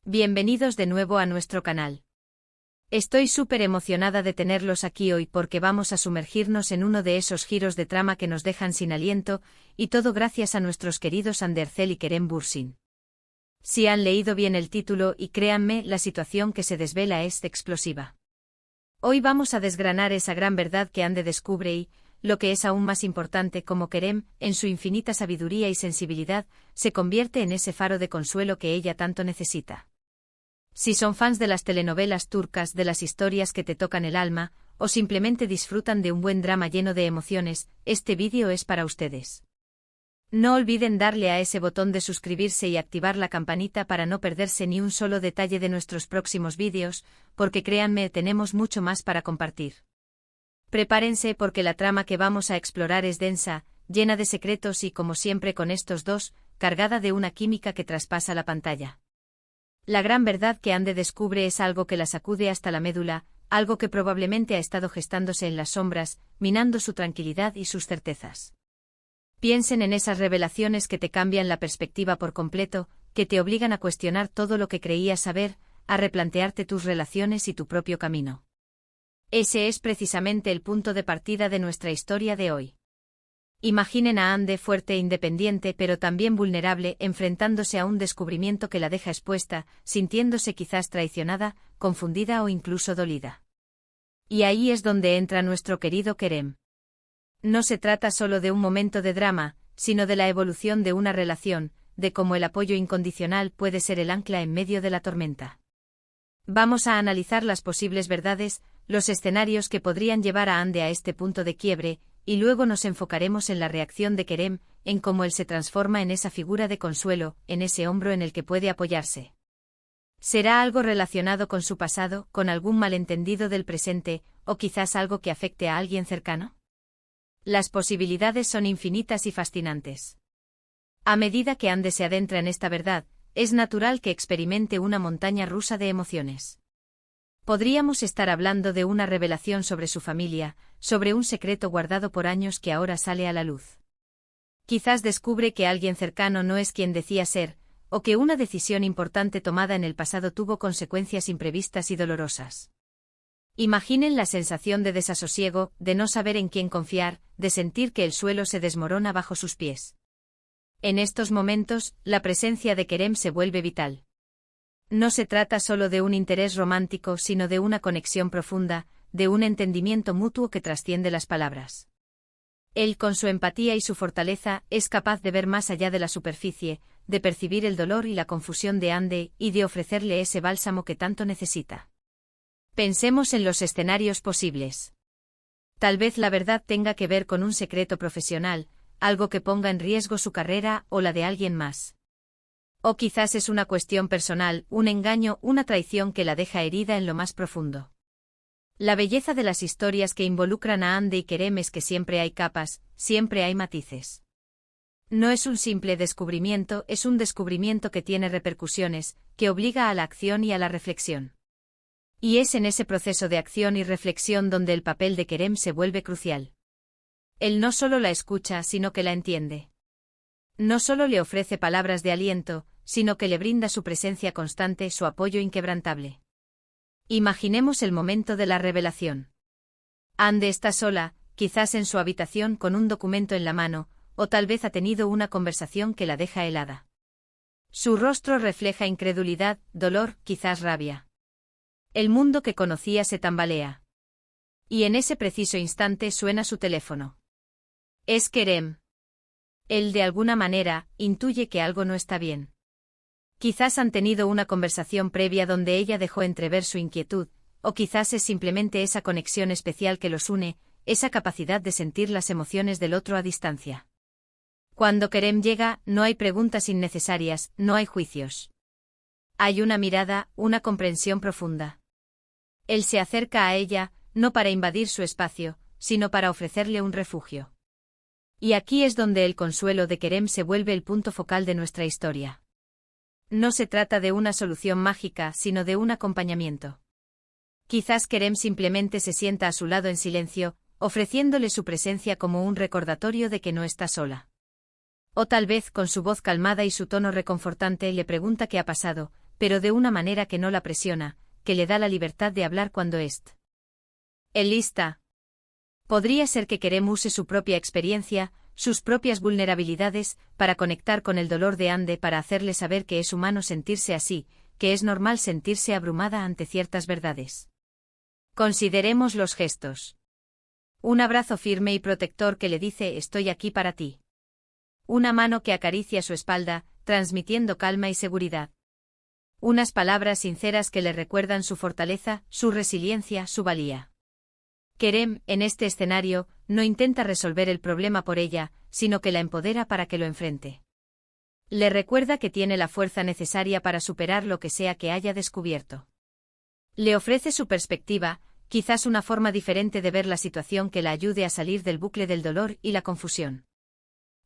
Bienvenidos de nuevo a nuestro canal. Estoy súper emocionada de tenerlos aquí hoy porque vamos a sumergirnos en uno de esos giros de trama que nos dejan sin aliento, y todo gracias a nuestros queridos Andercel y Kerem Bürsin. Si han leído bien el título, y créanme, la situación que se desvela es explosiva. Hoy vamos a desgranar esa gran verdad que Ande descubre y, lo que es aún más importante, como Kerem, en su infinita sabiduría y sensibilidad, se convierte en ese faro de consuelo que ella tanto necesita. Si son fans de las telenovelas turcas, de las historias que te tocan el alma, o simplemente disfrutan de un buen drama lleno de emociones, este vídeo es para ustedes. No olviden darle a ese botón de suscribirse y activar la campanita para no perderse ni un solo detalle de nuestros próximos vídeos, porque créanme, tenemos mucho más para compartir. Prepárense porque la trama que vamos a explorar es densa, llena de secretos y, como siempre con estos dos, cargada de una química que traspasa la pantalla. La gran verdad que Ande descubre es algo que la sacude hasta la médula, algo que probablemente ha estado gestándose en las sombras, minando su tranquilidad y sus certezas. Piensen en esas revelaciones que te cambian la perspectiva por completo, que te obligan a cuestionar todo lo que creías saber, a replantearte tus relaciones y tu propio camino. Ese es precisamente el punto de partida de nuestra historia de hoy. Imaginen a Ande fuerte e independiente pero también vulnerable, enfrentándose a un descubrimiento que la deja expuesta, sintiéndose quizás traicionada, confundida o incluso dolida. Y ahí es donde entra nuestro querido Kerem. No se trata solo de un momento de drama, sino de la evolución de una relación, de cómo el apoyo incondicional puede ser el ancla en medio de la tormenta. Vamos a analizar las posibles verdades, los escenarios que podrían llevar a Ande a este punto de quiebre, y luego nos enfocaremos en la reacción de Kerem, en cómo él se transforma en esa figura de consuelo, en ese hombro en el que puede apoyarse. ¿Será algo relacionado con su pasado, con algún malentendido del presente, o quizás algo que afecte a alguien cercano? Las posibilidades son infinitas y fascinantes. A medida que Ande se adentra en esta verdad, es natural que experimente una montaña rusa de emociones. Podríamos estar hablando de una revelación sobre su familia, sobre un secreto guardado por años que ahora sale a la luz. Quizás descubre que alguien cercano no es quien decía ser, o que una decisión importante tomada en el pasado tuvo consecuencias imprevistas y dolorosas. Imaginen la sensación de desasosiego, de no saber en quién confiar, de sentir que el suelo se desmorona bajo sus pies. En estos momentos, la presencia de Kerem se vuelve vital. No se trata solo de un interés romántico, sino de una conexión profunda, de un entendimiento mutuo que trasciende las palabras. Él, con su empatía y su fortaleza, es capaz de ver más allá de la superficie, de percibir el dolor y la confusión de Ande, y de ofrecerle ese bálsamo que tanto necesita. Pensemos en los escenarios posibles. Tal vez la verdad tenga que ver con un secreto profesional, algo que ponga en riesgo su carrera o la de alguien más. O quizás es una cuestión personal, un engaño, una traición que la deja herida en lo más profundo. La belleza de las historias que involucran a Ande y Kerem es que siempre hay capas, siempre hay matices. No es un simple descubrimiento, es un descubrimiento que tiene repercusiones, que obliga a la acción y a la reflexión. Y es en ese proceso de acción y reflexión donde el papel de Kerem se vuelve crucial. Él no solo la escucha, sino que la entiende. No solo le ofrece palabras de aliento, sino que le brinda su presencia constante, su apoyo inquebrantable. Imaginemos el momento de la revelación. Ande está sola, quizás en su habitación con un documento en la mano, o tal vez ha tenido una conversación que la deja helada. Su rostro refleja incredulidad, dolor, quizás rabia. El mundo que conocía se tambalea. Y en ese preciso instante suena su teléfono. Es Kerem. Él de alguna manera intuye que algo no está bien. Quizás han tenido una conversación previa donde ella dejó entrever su inquietud, o quizás es simplemente esa conexión especial que los une, esa capacidad de sentir las emociones del otro a distancia. Cuando Kerem llega, no hay preguntas innecesarias, no hay juicios. Hay una mirada, una comprensión profunda. Él se acerca a ella, no para invadir su espacio, sino para ofrecerle un refugio. Y aquí es donde el consuelo de Kerem se vuelve el punto focal de nuestra historia. No se trata de una solución mágica, sino de un acompañamiento. Quizás Kerem simplemente se sienta a su lado en silencio, ofreciéndole su presencia como un recordatorio de que no está sola. O tal vez, con su voz calmada y su tono reconfortante, le pregunta qué ha pasado, pero de una manera que no la presiona, que le da la libertad de hablar cuando est. El lista. Podría ser que Kerem use su propia experiencia, sus propias vulnerabilidades, para conectar con el dolor de Ande, para hacerle saber que es humano sentirse así, que es normal sentirse abrumada ante ciertas verdades. Consideremos los gestos. Un abrazo firme y protector que le dice estoy aquí para ti. Una mano que acaricia su espalda, transmitiendo calma y seguridad. Unas palabras sinceras que le recuerdan su fortaleza, su resiliencia, su valía. Kerem, en este escenario, no intenta resolver el problema por ella, sino que la empodera para que lo enfrente. Le recuerda que tiene la fuerza necesaria para superar lo que sea que haya descubierto. Le ofrece su perspectiva, quizás una forma diferente de ver la situación que la ayude a salir del bucle del dolor y la confusión.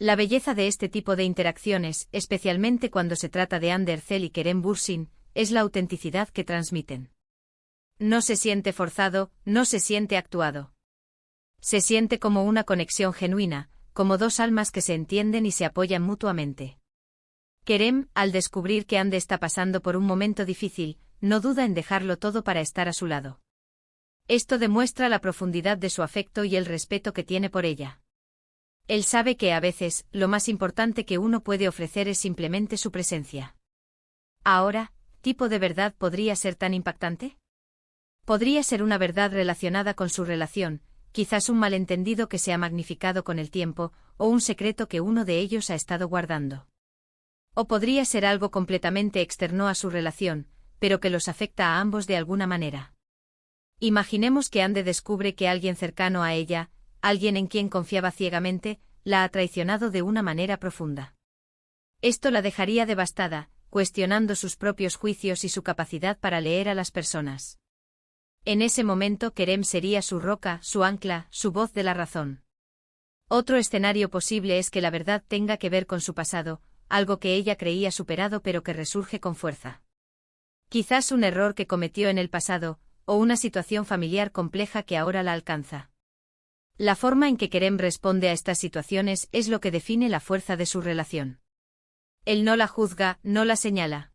La belleza de este tipo de interacciones, especialmente cuando se trata de Hande Erçel y Kerem Bürsin, es la autenticidad que transmiten. No se siente forzado, no se siente actuado. Se siente como una conexión genuina, como dos almas que se entienden y se apoyan mutuamente. Kerem, al descubrir que Hande está pasando por un momento difícil, no duda en dejarlo todo para estar a su lado. Esto demuestra la profundidad de su afecto y el respeto que tiene por ella. Él sabe que a veces, lo más importante que uno puede ofrecer es simplemente su presencia. Ahora, ¿tipo de verdad podría ser tan impactante? Podría ser una verdad relacionada con su relación, quizás un malentendido que se ha magnificado con el tiempo, o un secreto que uno de ellos ha estado guardando. O podría ser algo completamente externo a su relación, pero que los afecta a ambos de alguna manera. Imaginemos que Hande descubre que alguien cercano a ella, alguien en quien confiaba ciegamente, la ha traicionado de una manera profunda. Esto la dejaría devastada, cuestionando sus propios juicios y su capacidad para leer a las personas. En ese momento Kerem sería su roca, su ancla, su voz de la razón. Otro escenario posible es que la verdad tenga que ver con su pasado, algo que ella creía superado pero que resurge con fuerza. Quizás un error que cometió en el pasado, o una situación familiar compleja que ahora la alcanza. La forma en que Kerem responde a estas situaciones es lo que define la fuerza de su relación. Él no la juzga, no la señala.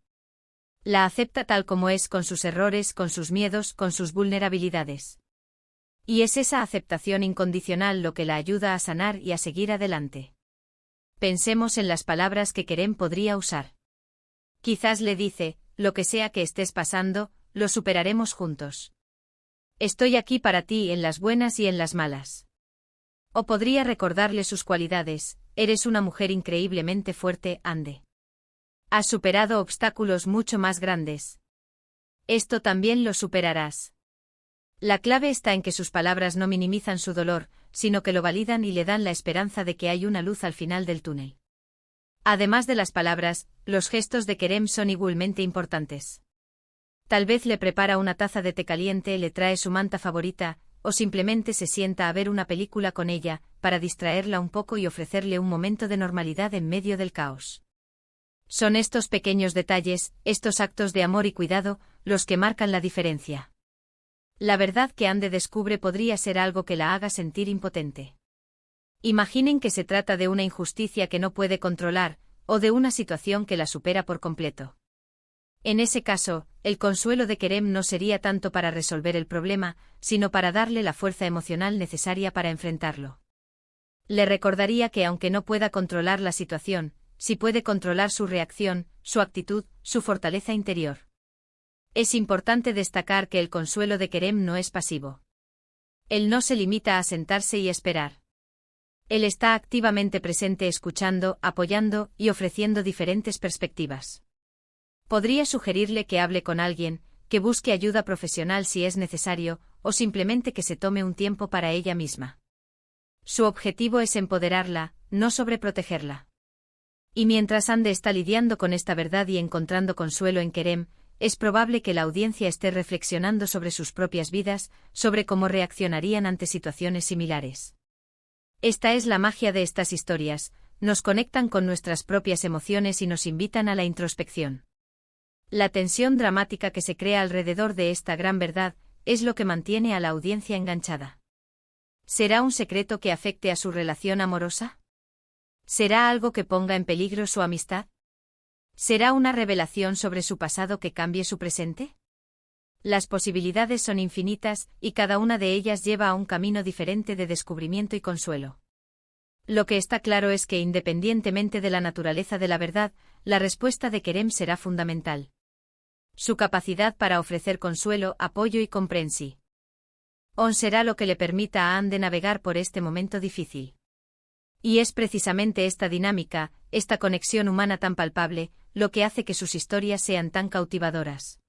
La acepta tal como es, con sus errores, con sus miedos, con sus vulnerabilidades. Y es esa aceptación incondicional lo que la ayuda a sanar y a seguir adelante. Pensemos en las palabras que Kerem podría usar. Quizás le dice, lo que sea que estés pasando, lo superaremos juntos. Estoy aquí para ti en las buenas y en las malas. O podría recordarle sus cualidades, eres una mujer increíblemente fuerte, Hande. Has superado obstáculos mucho más grandes. Esto también lo superarás. La clave está en que sus palabras no minimizan su dolor, sino que lo validan y le dan la esperanza de que hay una luz al final del túnel. Además de las palabras, los gestos de Kerem son igualmente importantes. Tal vez le prepara una taza de té caliente, le trae su manta favorita, o simplemente se sienta a ver una película con ella, para distraerla un poco y ofrecerle un momento de normalidad en medio del caos. Son estos pequeños detalles, estos actos de amor y cuidado, los que marcan la diferencia. La verdad que Hande descubre podría ser algo que la haga sentir impotente. Imaginen que se trata de una injusticia que no puede controlar, o de una situación que la supera por completo. En ese caso, el consuelo de Kerem no sería tanto para resolver el problema, sino para darle la fuerza emocional necesaria para enfrentarlo. Le recordaría que aunque no pueda controlar la situación, sí puede controlar su reacción, su actitud, su fortaleza interior. Es importante destacar que el consuelo de Kerem no es pasivo. Él no se limita a sentarse y esperar. Él está activamente presente, escuchando, apoyando y ofreciendo diferentes perspectivas. Podría sugerirle que hable con alguien, que busque ayuda profesional si es necesario, o simplemente que se tome un tiempo para ella misma. Su objetivo es empoderarla, no sobreprotegerla. Y mientras Hande está lidiando con esta verdad y encontrando consuelo en Kerem, es probable que la audiencia esté reflexionando sobre sus propias vidas, sobre cómo reaccionarían ante situaciones similares. Esta es la magia de estas historias, nos conectan con nuestras propias emociones y nos invitan a la introspección. La tensión dramática que se crea alrededor de esta gran verdad es lo que mantiene a la audiencia enganchada. ¿Será un secreto que afecte a su relación amorosa? ¿Será algo que ponga en peligro su amistad? ¿Será una revelación sobre su pasado que cambie su presente? Las posibilidades son infinitas, y cada una de ellas lleva a un camino diferente de descubrimiento y consuelo. Lo que está claro es que independientemente de la naturaleza de la verdad, la respuesta de Kerem será fundamental. Su capacidad para ofrecer consuelo, apoyo y comprensión será lo que le permita a Anne de navegar por este momento difícil. Y es precisamente esta dinámica, esta conexión humana tan palpable, lo que hace que sus historias sean tan cautivadoras.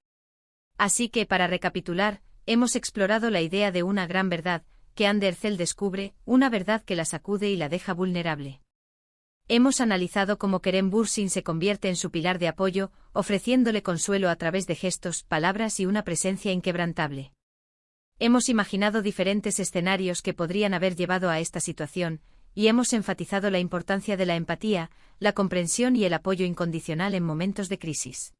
Así que, para recapitular, hemos explorado la idea de una gran verdad, que Anne Derzel descubre, una verdad que la sacude y la deja vulnerable. Hemos analizado cómo Kerem Bürsin se convierte en su pilar de apoyo, ofreciéndole consuelo a través de gestos, palabras y una presencia inquebrantable. Hemos imaginado diferentes escenarios que podrían haber llevado a esta situación, y hemos enfatizado la importancia de la empatía, la comprensión y el apoyo incondicional en momentos de crisis.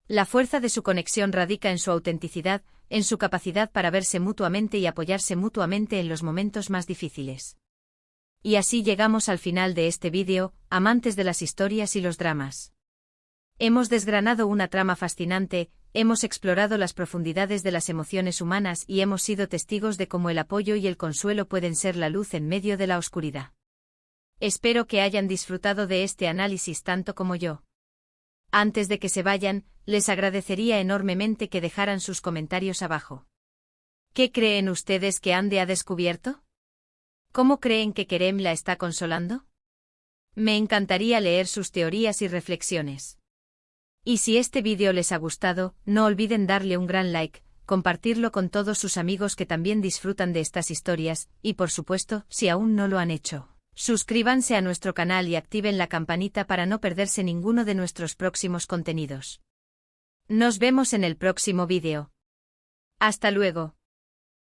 La fuerza de su conexión radica en su autenticidad, en su capacidad para verse mutuamente y apoyarse mutuamente en los momentos más difíciles. Y así llegamos al final de este vídeo, amantes de las historias y los dramas. Hemos desgranado una trama fascinante, hemos explorado las profundidades de las emociones humanas y hemos sido testigos de cómo el apoyo y el consuelo pueden ser la luz en medio de la oscuridad. Espero que hayan disfrutado de este análisis tanto como yo. Antes de que se vayan, les agradecería enormemente que dejaran sus comentarios abajo. ¿Qué creen ustedes que Anne ha descubierto? ¿Cómo creen que Kerem la está consolando? Me encantaría leer sus teorías y reflexiones. Y si este vídeo les ha gustado, no olviden darle un gran like, compartirlo con todos sus amigos que también disfrutan de estas historias, y por supuesto, si aún no lo han hecho, suscríbanse a nuestro canal y activen la campanita para no perderse ninguno de nuestros próximos contenidos. Nos vemos en el próximo vídeo. Hasta luego.